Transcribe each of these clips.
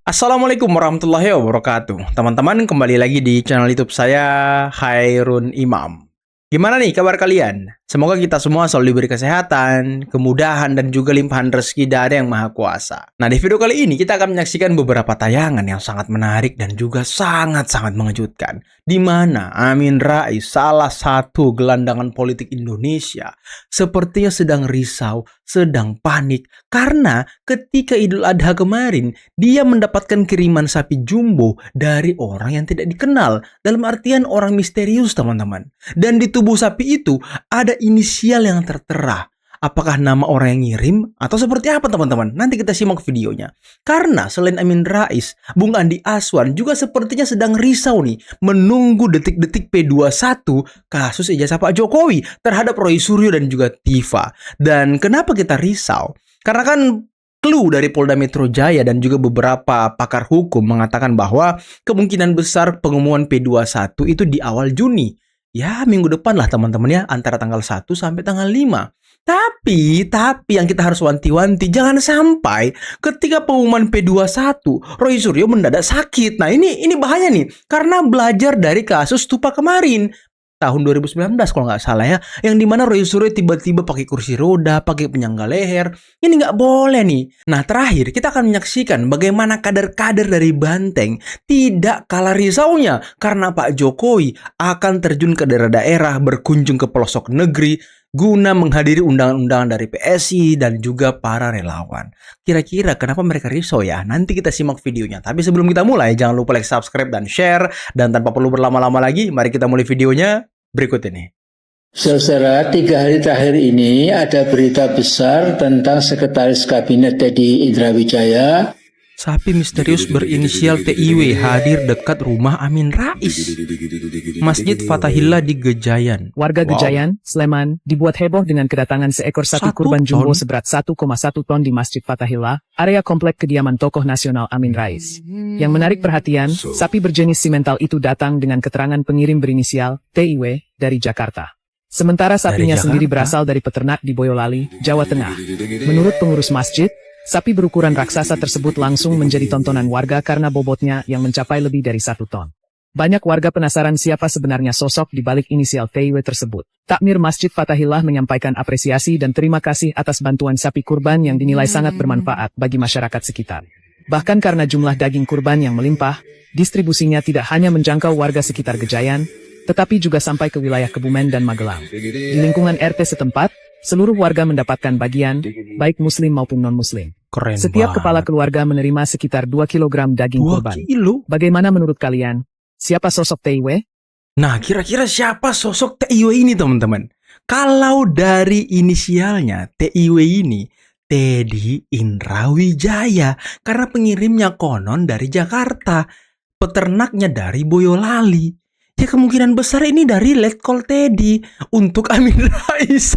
Assalamualaikum warahmatullahi wabarakatuh. Teman-teman, kembali lagi di channel YouTube saya, Hairun Imam. Gimana nih kabar kalian? Semoga kita semua selalu diberi kesehatan, kemudahan, dan juga limpahan rezeki dari Yang Maha Kuasa. Nah, di video kali ini kita akan menyaksikan beberapa tayangan yang sangat menarik dan juga sangat-sangat mengejutkan. Di mana Amin Rais, salah satu gelandangan politik Indonesia, sepertinya sedang risau, sedang panik, karena ketika Idul Adha kemarin, dia mendapatkan kiriman sapi jumbo dari orang yang tidak dikenal. Dalam artian orang misterius, teman-teman. Dan di tubuh sapi itu ada inisial yang tertera. Apakah nama orang yang ngirim atau seperti apa, teman-teman? Nanti kita simak videonya. Karena selain Amin Rais, Bung Andi Aswan juga sepertinya sedang risau nih, menunggu detik-detik P21 kasus ijazah Pak Jokowi terhadap Roy Suryo dan juga Tifa. Dan kenapa kita risau? Karena kan clue dari Polda Metro Jaya dan juga beberapa pakar hukum mengatakan bahwa kemungkinan besar pengumuman P21 itu di awal Juni. Ya, minggu depan lah teman-teman ya, antara tanggal 1 sampai tanggal 5. Tapi yang kita harus wanti-wanti, jangan sampai ketika pengumuman P21, Roy Suryo mendadak sakit. Nah, ini bahaya nih, karena belajar dari kasus Tupa kemarin. Tahun 2019 kalau nggak salah ya, yang dimana Roy Suryo tiba-tiba pakai kursi roda, pakai penyangga leher. Ini nggak boleh nih. Nah, terakhir kita akan menyaksikan bagaimana kader-kader dari Banteng tidak kalah risaunya karena Pak Jokowi akan terjun ke daerah-daerah, berkunjung ke pelosok negeri guna menghadiri undangan-undangan dari PSI dan juga para relawan. Kira-kira kenapa mereka risau ya? Nanti kita simak videonya. Tapi sebelum kita mulai, jangan lupa like, subscribe, dan share. Dan tanpa perlu berlama-lama lagi, mari kita mulai videonya berikut ini. Saudara, 3 hari terakhir ini ada berita besar tentang Sekretaris Kabinet Teddy Indrawijaya. Sapi misterius berinisial TIW hadir dekat rumah Amin Rais. Masjid Fathahillah di Gejayan. Warga Gejayan, Sleman, dibuat heboh dengan kedatangan seekor sapi kurban jumbo seberat 1,1 ton di Masjid Fathahillah, area komplek kediaman tokoh nasional Amin Rais. Yang menarik perhatian, sapi berjenis simental itu datang dengan keterangan pengirim berinisial TIW dari Jakarta. Sementara sapinya sendiri berasal dari peternak di Boyolali, Jawa Tengah. Menurut pengurus masjid, sapi berukuran raksasa tersebut langsung menjadi tontonan warga karena bobotnya yang mencapai lebih dari 1 ton. Banyak warga penasaran siapa sebenarnya sosok di balik inisial TIW tersebut. Takmir Masjid Fathahillah menyampaikan apresiasi dan terima kasih atas bantuan sapi kurban yang dinilai sangat bermanfaat bagi masyarakat sekitar. Bahkan karena jumlah daging kurban yang melimpah, distribusinya tidak hanya menjangkau warga sekitar Gejayan, tetapi juga sampai ke wilayah Kebumen dan Magelang. Di lingkungan RT setempat, seluruh warga mendapatkan bagian, baik muslim maupun non-muslim. Keren Setiap banget. kepala keluarga menerima sekitar 2 kg daging 2 kurban. kilo? Bagaimana menurut kalian? Siapa sosok TIW? Nah, kira-kira siapa sosok TIW ini, teman-teman? Kalau dari inisialnya, TIW ini Teddy Indrawijaya, karena pengirimnya konon dari Jakarta, peternaknya dari Boyolali. Ya, kemungkinan besar ini dari Letkol Teddy untuk Amin Rais.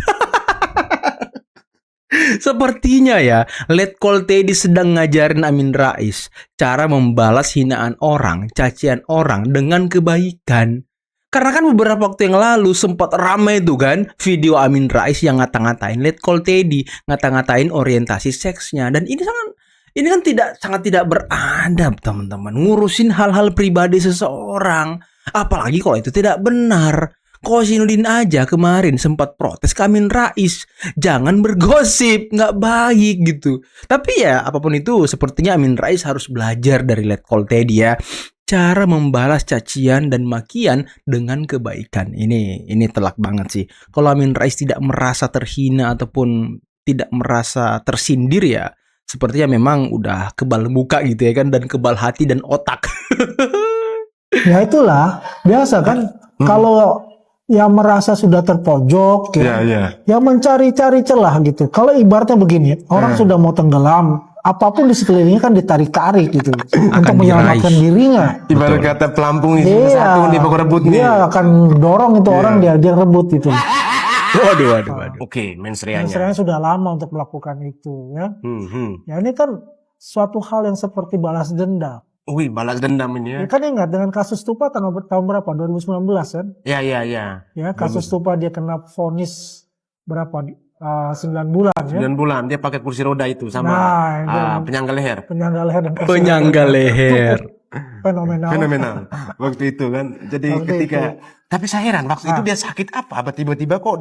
Sepertinya ya, Letkol Teddy sedang ngajarin Amin Rais cara membalas hinaan orang, cacian orang dengan kebaikan. Karena kan beberapa waktu yang lalu sempat ramai tuh kan video Amin Rais yang ngata-ngatain Letkol Teddy, ngata-ngatain orientasi seksnya, dan ini kan sangat tidak beradab, teman-teman, ngurusin hal-hal pribadi seseorang, apalagi kalau itu tidak benar. Kosinudin aja kemarin sempat protes ke Amin Rais, jangan bergosip, nggak baik gitu. Tapi ya apapun itu, sepertinya Amin Rais harus belajar dari Letkol Teddy ya, cara membalas cacian dan makian dengan kebaikan. Ini telak banget sih. Kalau Amin Rais tidak merasa terhina ataupun tidak merasa tersindir ya, sepertinya memang udah kebal muka gitu ya kan, dan kebal hati dan otak. Ya itulah, biasa kan kalau yang merasa sudah terpojok ya mencari-cari celah gitu. Kalau ibaratnya begini, orang sudah mau tenggelam, apapun di sekelilingnya kan ditarik-tarik gitu untuk menyelamatkan dirinya. Ibarat kata pelampung itu satu di pokok rebut nih. Dia akan dorong itu orang dia rebut gitu. Waduh. Oke, mensreanya. Sebenarnya sudah lama untuk melakukan itu ya. Ya ini kan suatu hal yang seperti balas dendam. Wih, balas dendam ini ya. Ya kan ingat dengan kasus Tupa tahun berapa? 2019 kan? Ya. Ya, kasus Tupa dia kena vonis berapa? 9 bulan ya. 9 bulan dia pakai kursi roda itu sama penyangga leher. Penyangga leher dan kursi Penyangga roda. leher. Fenomenal. Fenomenal waktu itu kan. Jadi Waktu ketika itu. tapi saya heran waktu itu dia sakit apa tiba-tiba kok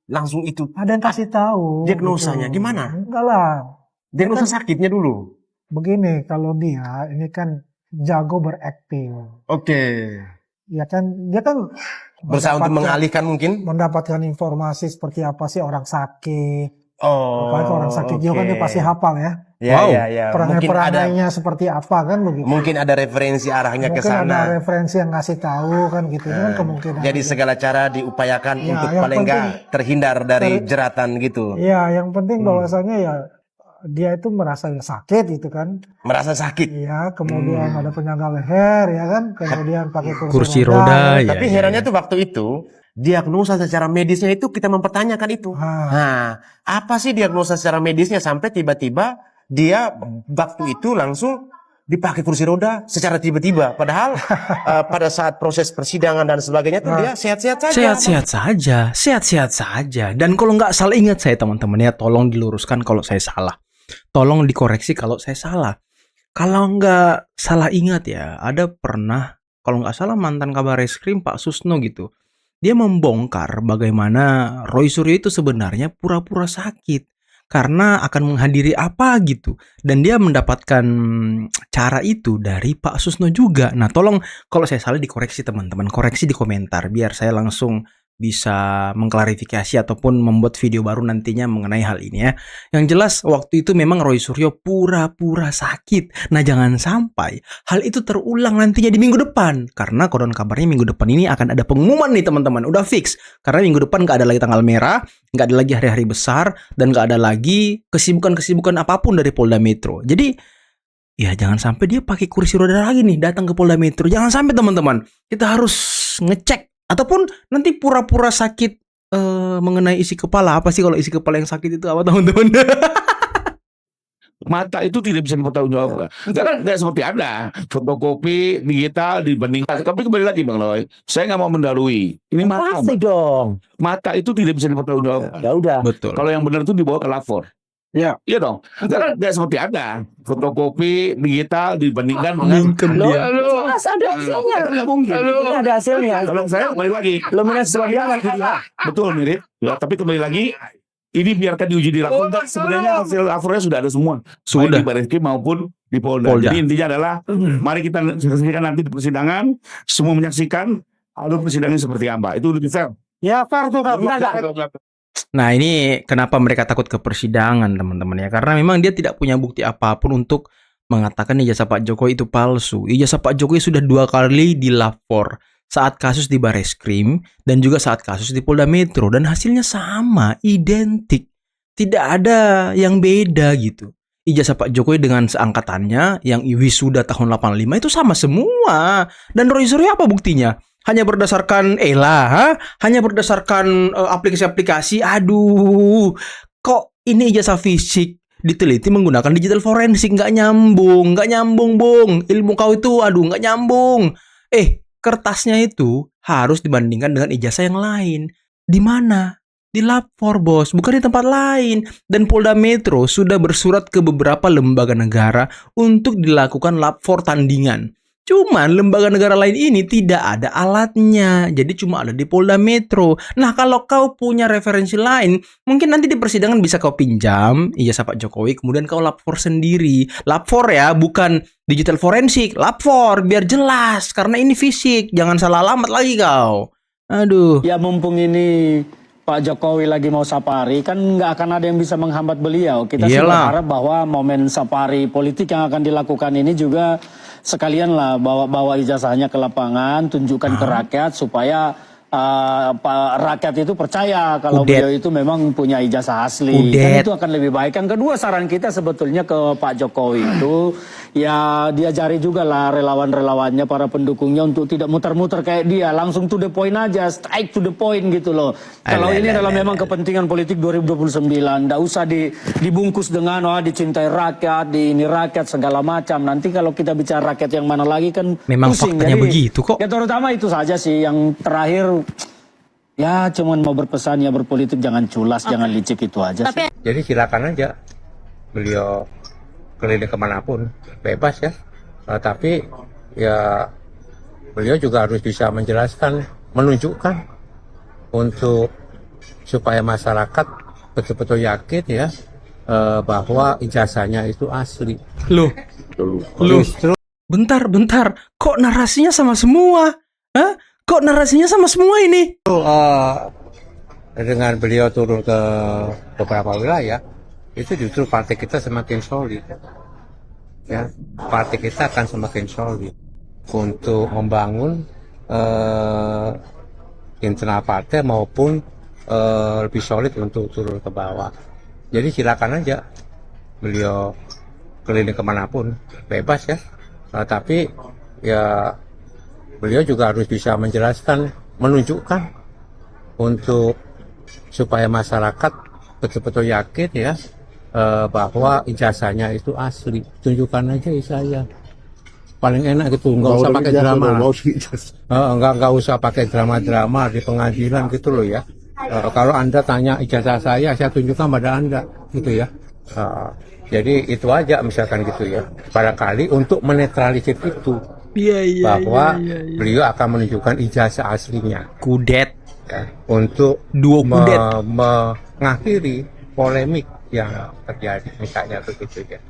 langsung itu Ada yang kasih tahu. diagnosanya gitu. gimana? Enggak lah. Diagnosa sakitnya dulu. Begini, kalau dia ini kan jago berakting. Oke. Ya kan, dia kan Berusaha untuk mengalihkan mungkin. mendapatkan informasi seperti apa sih orang sakit. Oh. Apalagi orang sakit juga kan dia pasti hafal ya. Ya, Wow. ya, ya. Mungkin ada Perangai-perangainya seperti apa kan begitu. mungkin ada referensi arahnya ke Mungkin ada sana. referensi yang ngasih tahu kan gitu. Ini kan kemungkinan. Jadi segala cara diupayakan Ya, untuk yang paling enggak penting- terhindar dari jeratan gitu. Iya, yang penting bahwasanya ya dia itu merasa sakit gitu kan. Merasa sakit. Iya, kemudian ada penyangga leher ya kan, kemudian pakai Kursi roda, ya. Tapi herannya tuh waktu itu diagnosa secara medisnya itu kita mempertanyakan itu. Nah, apa sih diagnosa secara medisnya sampai tiba-tiba dia waktu itu langsung dipakai kursi roda secara tiba-tiba. Padahal pada saat proses persidangan dan sebagainya tuh dia sehat-sehat saja. Sehat-sehat saja, sehat-sehat saja. Dan kalau nggak salah, ingat saya teman-teman ya, tolong diluruskan kalau saya salah. Tolong dikoreksi kalau saya salah. Kalau nggak salah ingat ya, ada pernah, kalau nggak salah mantan kabar reskrim Pak Susno gitu. Dia membongkar bagaimana Roy Suryo itu sebenarnya pura-pura sakit. Karena akan menghadiri apa gitu. Dan dia mendapatkan cara itu dari Pak Susno juga. Nah tolong kalau saya salah dikoreksi teman-teman. Koreksi di komentar biar saya langsung bisa mengklarifikasi ataupun membuat video baru nantinya mengenai hal ini ya. Yang jelas waktu itu memang Roy Suryo pura-pura sakit. Nah jangan sampai hal itu terulang nantinya di minggu depan. Karena konon kabarnya minggu depan ini akan ada pengumuman nih teman-teman. Udah fix. Karena minggu depan gak ada lagi tanggal merah, gak ada lagi hari-hari besar, dan gak ada lagi kesibukan-kesibukan apapun dari Polda Metro. Jadi ya jangan sampai dia pakai kursi roda lagi nih datang ke Polda Metro. Jangan sampai teman-teman. Kita harus ngecek. Ataupun nanti pura-pura sakit mengenai isi kepala. Apa sih kalau isi kepala yang sakit itu apa teman-teman? Mata itu tidak bisa dipertanggungjawabkan. Karena nggak seperti Anda fotokopi digital dibandingkan. Tapi kembali lagi Bang Loy, saya nggak mau mendahului. Ini mata. Pasti dong. Mata itu tidak bisa dipertanggungjawabkan. Ya udah. Betul. Kalau yang benar itu dibawa ke lapor. Ya. Iya dong. Karena nggak seperti Anda fotokopi digital dibandingkan Mungkin dengan. dia. Jelas ada hasilnya. Nggak mungkin. Ini ada hasilnya. Kalau saya kembali lagi. Luminance sebagian. Betul mirip. Ya, tapi kembali lagi. Ini biarkan diuji di lapor. Sebenarnya hasil lapornya sudah ada semua. Sudah. Baik di Barreskrim maupun di Polda. Polda. Jadi intinya adalah mari kita saksikan nanti di persidangan. Semua menyaksikan alur persidangan seperti apa. Itu lebih fair. Ya, fair tuh. Enggak. Nah ini kenapa mereka takut ke persidangan teman-teman ya. Karena memang dia tidak punya bukti apapun untuk mengatakan ijazah Pak Jokowi itu palsu. Ijazah Pak Jokowi sudah 2 kali dilapor. Saat kasus di Barreskrim dan juga saat kasus di Polda Metro. Dan hasilnya sama, identik. Tidak ada yang beda gitu. Ijazah Pak Jokowi dengan seangkatannya yang wisuda tahun 85 itu sama semua. Dan Roy Suryo apa buktinya? Hanya berdasarkan hanya berdasarkan aplikasi-aplikasi. Aduh, kok ini ijazah fisik diteliti menggunakan digital forensik? Nggak nyambung, Bung. Ilmu kau itu, aduh, nggak nyambung. Kertasnya itu harus dibandingkan dengan ijazah yang lain. Di mana? Di lapor, bos, bukan di tempat lain. Dan Polda Metro sudah bersurat ke beberapa lembaga negara untuk dilakukan lapor tandingan. Cuman lembaga negara lain ini tidak ada alatnya. Jadi cuma ada di Polda Metro. Nah kalau kau punya referensi lain, mungkin nanti di persidangan bisa kau pinjam ijazah Pak Jokowi. Kemudian kau lapor sendiri. Lapor ya, bukan digital forensik. Lapor biar jelas. Karena ini fisik. Jangan salah alamat lagi kau. Aduh. Ya mumpung ini Pak Jokowi lagi mau safari, kan nggak akan ada yang bisa menghambat beliau. Kita sih Iyalah. berharap bahwa momen safari politik yang akan dilakukan ini juga sekalian lah bawa ijazahnya ke lapangan, tunjukkan ke rakyat supaya rakyat itu percaya kalau Udet. beliau itu memang punya ijazah asli. Udet. Kan itu akan lebih baik. Yang kedua saran kita sebetulnya ke Pak Jokowi itu ya diajari juga lah relawan-relawannya, para pendukungnya untuk tidak muter-muter kayak dia, langsung to the point aja, straight to the point gitu loh. Kalau ini adalah memang kepentingan politik 2029, nggak usah dibungkus dengan dicintai rakyat, di ini rakyat segala macam. Nanti kalau kita bicara rakyat yang mana lagi kan Memang pusing. faktanya begitu kok. Ya terutama itu saja sih yang terakhir. Ya cuman mau berpesan ya berpolitik jangan culas, jangan licik itu aja. Jadi silakan aja beliau keliling kemanapun, bebas ya. Tapi ya beliau juga harus bisa menjelaskan, menunjukkan untuk supaya masyarakat betul-betul yakin ya bahwa ijazahnya itu asli. Loh, bentar, kok narasinya sama semua? Hah? Kok narasinya sama semua ini? Dengan beliau turun ke beberapa wilayah, itu justru partai kita semakin solid. Ya, partai kita akan semakin solid untuk membangun internal partai maupun lebih solid untuk turun ke bawah. Jadi silakan aja beliau keliling kemanapun, bebas ya. Tapi ya beliau juga harus bisa menjelaskan, menunjukkan untuk supaya masyarakat betul-betul yakin ya bahwa ijazahnya itu asli. Tunjukkan aja saya. Paling enak gitu, nggak usah pakai drama. Nggak usah pakai drama-drama di pengadilan gitu loh ya. Kalau Anda tanya ijazah saya tunjukkan pada Anda gitu ya. Jadi itu aja misalkan gitu ya. Barangkali untuk menetralisir itu. Bahwa beliau akan menunjukkan ijazah aslinya. Kudet. Ya, untuk mengakhiri polemik yang terjadi misalnya begitu ya.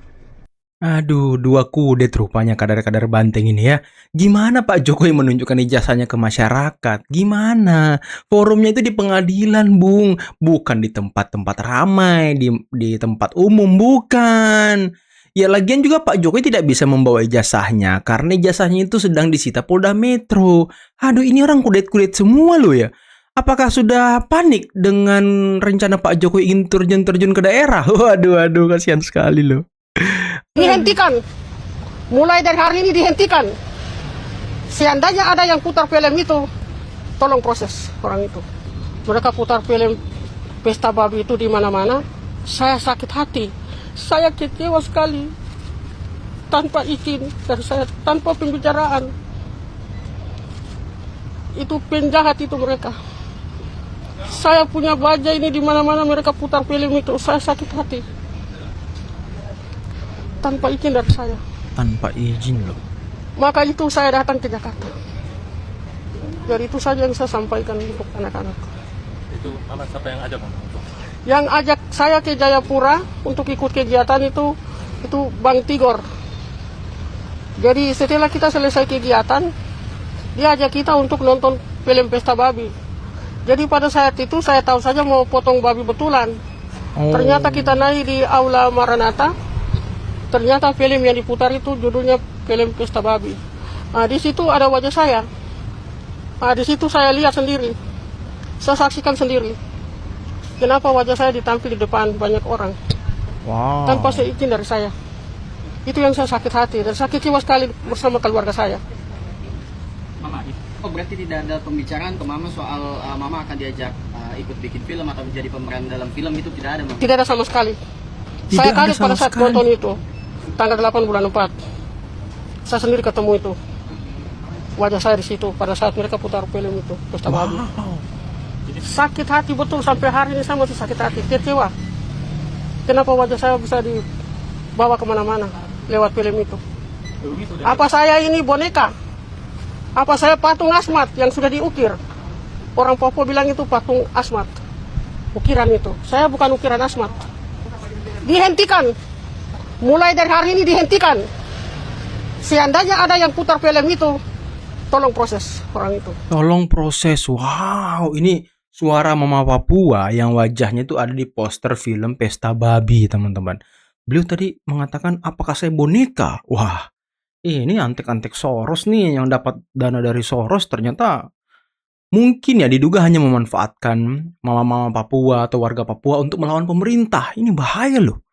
Aduh, 2 kudet rupanya kadar-kadar banteng ini ya. Gimana Pak Jokowi menunjukkan ijazahnya ke masyarakat? Gimana? Forumnya itu di pengadilan, Bung. Bukan di tempat-tempat ramai, di tempat umum, bukan. Ya lagian juga Pak Jokowi tidak bisa membawa ijazahnya karena ijazahnya itu sedang disita Polda Metro. Aduh, ini orang kudet-kudet semua loh ya. Apakah sudah panik dengan rencana Pak Jokowi ingin terjun ke daerah? Waduh, kasihan sekali loh. Dihentikan. Mulai dari hari ini dihentikan. Seandainya ada yang putar film itu, tolong proses orang itu. Mereka putar film pesta babi itu di mana-mana. Saya sakit hati. Saya kecewa sekali. Tanpa izin dan saya tanpa pembicaraan. Itu penjahat itu mereka. Saya punya baja ini di mana-mana mereka putar film itu. Saya sakit hati. Tanpa izin dari saya. Tanpa izin loh. Maka itu saya datang ke Jakarta. Jadi itu saja yang saya sampaikan untuk anak-anak. Itu siapa yang ajak? Yang ajak saya ke Jayapura untuk ikut kegiatan itu Bang Tigor. Jadi setelah kita selesai kegiatan, dia ajak kita untuk nonton film Pesta Babi. Jadi pada saat itu saya tahu saja mau potong babi betulan. Ternyata kita naik di Aula Maranatha. Ternyata film yang diputar itu judulnya film Pesta Babi. Di situ ada wajah saya. Di situ saya lihat sendiri. Saya saksikan sendiri. Kenapa wajah saya ditampil di depan banyak orang. Tanpa seizin dari saya. Itu yang saya sakit hati dan sakit jiwa sekali bersama keluarga saya. Mama, berarti tidak ada pembicaraan ke Mama soal Mama akan diajak ikut bikin film atau menjadi pemeran dalam film itu tidak ada, Mama? Tidak ada sama sekali. Saya kaget pada saat nonton itu. Tanggal 8 bulan 4. Saya sendiri ketemu itu. Wajah saya di situ pada saat mereka putar film itu, Pesta Babi. Sakit hati betul, sampai hari ini saya masih sakit hati, kecewa. Kenapa wajah saya bisa dibawa kemana-mana lewat film itu? Apa saya ini boneka? Apa saya patung Asmat yang sudah diukir? Orang Papua bilang itu patung Asmat. Ukiran itu. Saya bukan ukiran Asmat. Dihentikan. Mulai dari hari ini dihentikan. Seandainya ada yang putar film itu, tolong proses orang itu. Tolong proses. Wow, ini suara Mama Papua yang wajahnya itu ada di poster film Pesta Babi, teman-teman. Beliau tadi mengatakan, apakah saya boneka? Wah, ini antek-antek Soros nih yang dapat dana dari Soros. Ternyata mungkin ya diduga hanya memanfaatkan mama-mama Papua atau warga Papua untuk melawan pemerintah. Ini bahaya loh.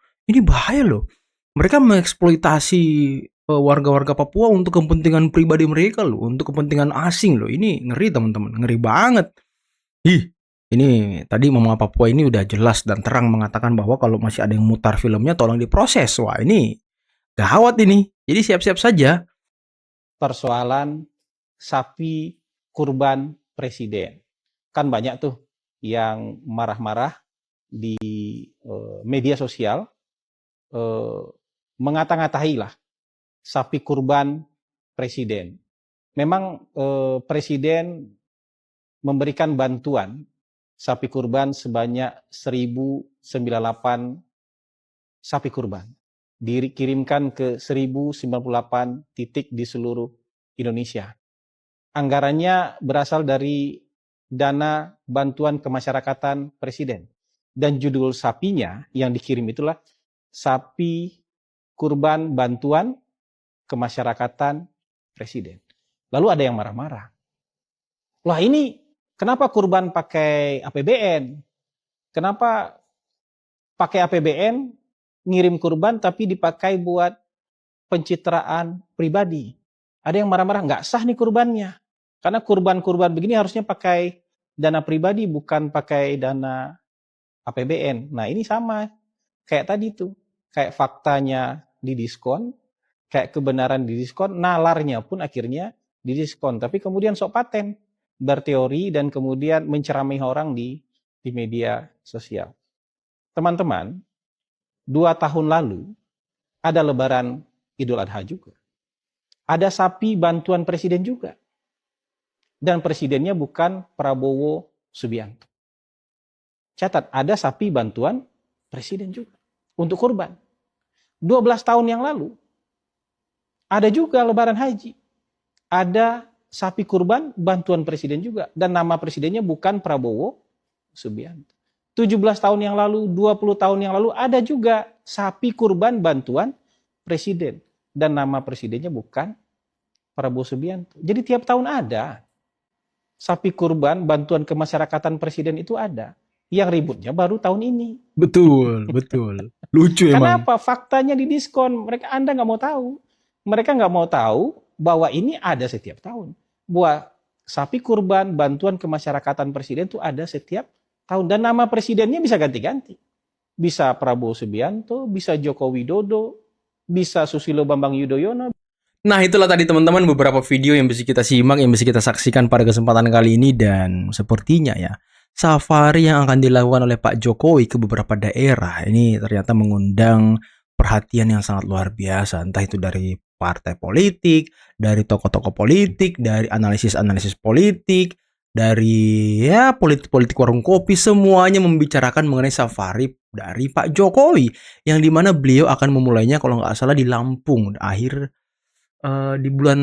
Mereka mengeksploitasi warga-warga Papua untuk kepentingan pribadi mereka loh, untuk kepentingan asing loh. Ini ngeri, teman-teman, ngeri banget. Ini tadi Mama Papua ini udah jelas dan terang mengatakan bahwa kalau masih ada yang mutar filmnya tolong diproses. Wah, ini gawat ini. Jadi siap-siap saja. Persoalan sapi kurban presiden. kan banyak tuh yang marah-marah di media sosial, mengata-ngatai lah sapi kurban presiden. Memang presiden memberikan bantuan sapi kurban sebanyak 1098 sapi kurban. Dikirimkan ke 1098 titik di seluruh Indonesia. Anggarannya berasal dari dana bantuan kemasyarakatan presiden. Dan judul sapinya yang dikirim itulah sapi kurban bantuan kemasyarakatan presiden. Lalu ada yang marah-marah. Lah ini kenapa kurban pakai APBN? Kenapa pakai APBN ngirim kurban tapi dipakai buat pencitraan pribadi? Ada yang marah-marah, nggak sah nih kurbannya. Karena kurban-kurban begini harusnya pakai dana pribadi, bukan pakai dana APBN. Nah ini sama, kayak tadi tuh. Kayak faktanya didiskon, kayak kebenaran didiskon, nalarnya pun akhirnya didiskon. Tapi kemudian sok paten, berteori dan kemudian menceramahi orang di media sosial. Teman-teman, 2 tahun lalu ada lebaran Idul Adha juga. Ada sapi bantuan presiden juga. Dan presidennya bukan Prabowo Subianto. Catat, ada sapi bantuan presiden juga untuk kurban. 12 tahun yang lalu ada juga lebaran haji. Ada sapi kurban bantuan presiden juga. Dan nama presidennya bukan Prabowo Subianto. 17 tahun yang lalu, 20 tahun yang lalu ada juga sapi kurban bantuan presiden. Dan nama presidennya bukan Prabowo Subianto. Jadi tiap tahun ada. Sapi kurban bantuan kemasyarakatan presiden itu ada. Yang ributnya baru tahun ini. Betul, betul. Lucu emang. Kenapa? Faktanya didiskon. Anda nggak mau tahu. Mereka nggak mau tahu bahwa ini ada setiap tahun. Bahwa sapi kurban bantuan kemasyarakatan presiden itu ada setiap tahun. Dan nama presidennya bisa ganti-ganti. Bisa Prabowo Subianto, bisa Joko Widodo, bisa Susilo Bambang Yudhoyono. Nah itulah tadi teman-teman beberapa video yang bisa kita simak, yang bisa kita saksikan pada kesempatan kali ini. Dan sepertinya ya, safari yang akan dilakukan oleh Pak Jokowi ke beberapa daerah ini ternyata mengundang perhatian yang sangat luar biasa. Entah itu dari partai politik, dari tokoh-tokoh politik, dari analisis-analisis politik, dari ya politik-politik warung kopi, semuanya membicarakan mengenai safari dari Pak Jokowi. Yang dimana beliau akan memulainya kalau nggak salah di Lampung, di bulan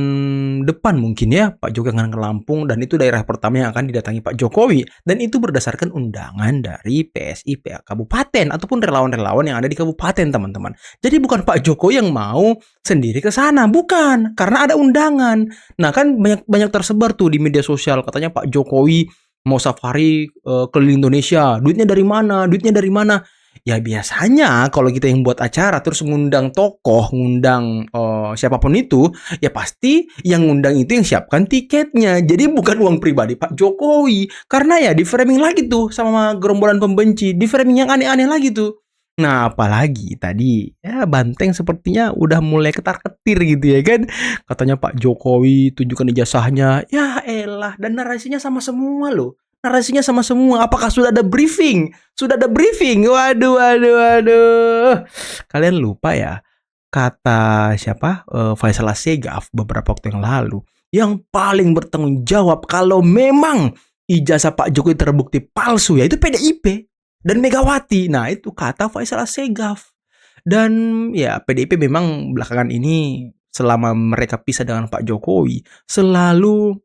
depan mungkin ya Pak Jokowi akan ke Lampung, dan itu daerah pertama yang akan didatangi Pak Jokowi, dan itu berdasarkan undangan dari PSI kabupaten ataupun relawan-relawan yang ada di kabupaten teman-teman. Jadi bukan Pak Jokowi yang mau sendiri ke sana, bukan, karena ada undangan. Nah kan banyak tersebar tuh di media sosial katanya Pak Jokowi mau safari keliling Indonesia, duitnya dari mana? Ya biasanya kalau kita yang buat acara terus ngundang tokoh, ngundang siapapun itu, ya pasti yang ngundang itu yang siapkan tiketnya. Jadi bukan uang pribadi Pak Jokowi. Karena ya di framing lagi tuh sama gerombolan pembenci, di framing yang aneh-aneh lagi tuh. Nah apalagi tadi ya Banteng sepertinya udah mulai ketar-ketir gitu ya kan. Katanya Pak Jokowi tunjukkan ijazahnya. Ya elah, dan narasinya sama semua loh. Narasinya sama semua. Apakah sudah ada briefing? Sudah ada briefing? Waduh. Kalian lupa ya, kata siapa? Faisal Assegaf beberapa waktu yang lalu. Yang paling bertanggung jawab kalau memang ijazah Pak Jokowi terbukti palsu, yaitu PDIP dan Megawati. Nah itu kata Faisal Assegaf. Dan ya PDIP memang belakangan ini selama mereka pisah dengan Pak Jokowi selalu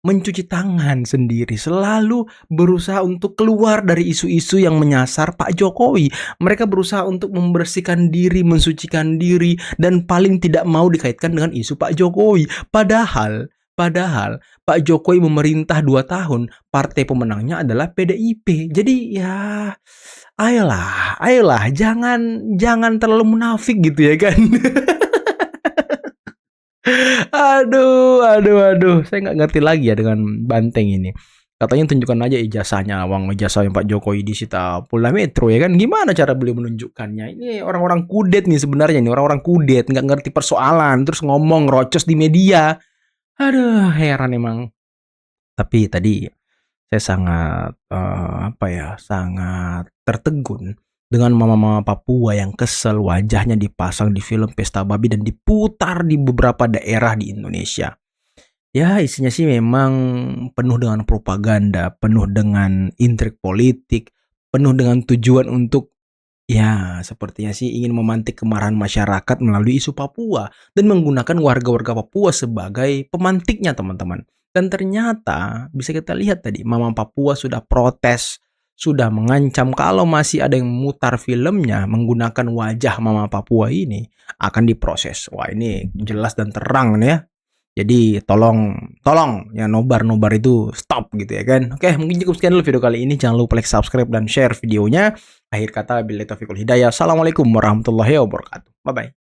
mencuci tangan sendiri, selalu berusaha untuk keluar dari isu-isu yang menyasar Pak Jokowi. Mereka berusaha untuk membersihkan diri, mensucikan diri, dan paling tidak mau dikaitkan dengan isu Pak Jokowi. Padahal Pak Jokowi memerintah 2 tahun, partai pemenangnya adalah PDIP. Jadi ya ayolah, jangan terlalu munafik gitu ya kan. Aduh, saya nggak ngerti lagi ya dengan Banteng ini. Katanya tunjukkan aja ijazahnya, ijazah yang Pak Jokowi disita Polda Metro ya kan. Gimana cara beliau menunjukkannya? Ini orang-orang kudet nih sebenarnya nih, orang-orang kudet nggak ngerti persoalan, terus ngomong rocos di media. Aduh, heran emang. Tapi tadi saya sangat sangat tertegun dengan mama-mama Papua yang kesel wajahnya dipasang di film Pesta Babi dan diputar di beberapa daerah di Indonesia. Ya, isinya sih memang penuh dengan propaganda, penuh dengan intrik politik, penuh dengan tujuan untuk ya sepertinya sih ingin memantik kemarahan masyarakat melalui isu Papua dan menggunakan warga-warga Papua sebagai pemantiknya, teman-teman. Dan ternyata bisa kita lihat tadi mama Papua sudah protes, sudah mengancam kalau masih ada yang mutar filmnya menggunakan wajah mama Papua ini akan diproses. Wah, ini jelas dan terang nih ya. Jadi tolong ya nobar-nobar itu stop gitu ya kan. Oke, mungkin cukup sekian dulu video kali ini. Jangan lupa like, subscribe, dan share videonya. Akhir kata, billahi taufiq wal hidayah. Assalamualaikum warahmatullahi wabarakatuh. Bye-bye.